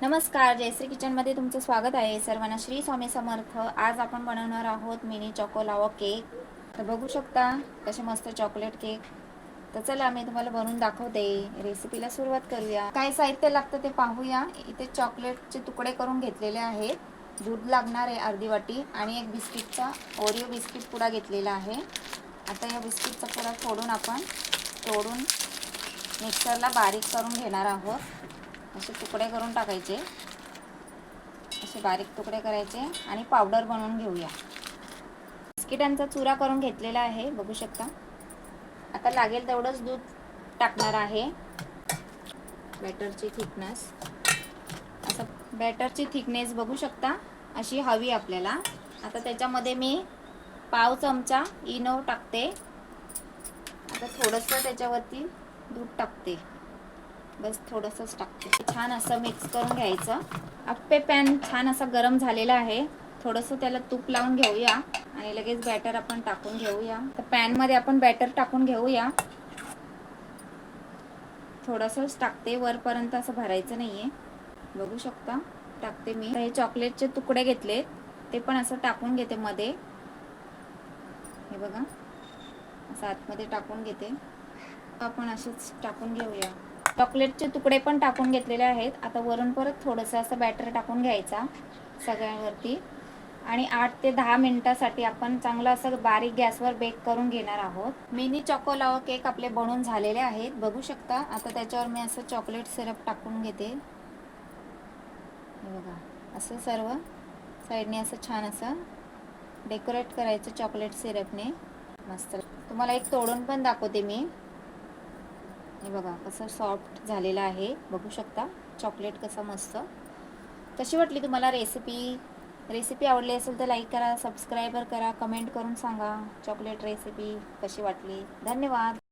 नमस्कार, जयश्री किचनमध्ये तुमचं स्वागत आहे. सर्वांना श्री स्वामी समर्थ. आज आपण बनवणार आहोत मिनी चॉको लावा केक. तर बघू शकता कसे मस्त चॉकलेट केक. तर चला मी तुम्हाला बनवून दाखवते. रेसिपीला सुरुवात करूया. काय साहित्य लागतं ते पाहूया. इथे चॉकलेटचे तुकडे करून घेतलेले आहेत. दूध लागणार आहे अर्धी वाटी आणि एक बिस्किटचा ओरिओ बिस्किट पुडा घेतलेला आहे. आता या बिस्किटचा पुडा तोडून मिक्सरला बारीक करून घेणार आहोत. असे तुकडे करून टाकायचे, असे बारीक तुकडे करायचे आणि पावडर बनवून घेऊया. बिस्किटांचा चुरा करून घेतलेला आहे, बघू शकता. आता लागेल तेवढंच दूध टाकणार आहे. बॅटरची थिकनेस बघू शकता, अशी हवी आपल्याला. आता त्याच्यामध्ये मी पाव चमचा इनो टाकते. आता थोडंसं त्याच्यावरती दूध टाकते, बस थोडंसंच टाकते. छान असं मिक्स करून घ्यायचं. अप्पे पॅन छान असा गरम झालेला आहे. थोडंसं त्याला तूप लावून घेऊया आणि लगेच बॅटर आपण टाकून घेऊया. तर पॅनमध्ये आपण बॅटर टाकून घेऊया. थोडंसंच टाकते, वरपर्यंत असं भरायचं नाही आहे. बघू शकता टाकते मी. हे चॉकलेटचे तुकडे घेतले, ते पण असं टाकून घेते मध्ये. हे बघा, असं आतमध्ये टाकून घेते. आपण असेच टाकून घेऊया. चॉकलेटचे तुकडे पण टाकून घेतलेले आहेत. आता वरून परत थोडंसं असं बॅटर टाकून घ्यायचा सगळ्यावरती आणि 8 ते 10 मिनिटासाठी आपण चांगलं असं बारीक गॅसवर बेक करून घेणार आहोत. मिनी चॉको लावा केक आपले बनवून झालेले आहेत, बघू शकता. आता त्याच्यावर मी असं चॉकलेट सिरप टाकून घेते. हे बघा, असं सर्व साईडने असं छान असं डेकोरेट करायचं चॉकलेट सिरपने. मस्त. तुम्हाला एक तोडून पण दाखवते मी. हे बघा कसं सॉफ्ट झालेलं आहे, बघू शकता. चॉकलेट कसं मस्त. कशी वाटली तुम्हाला रेसिपी आवडली असेल तर लाईक करा, सबस्क्राईबर करा, कमेंट करून सांगा चॉकलेट रेसिपी कशी वाटली. धन्यवाद.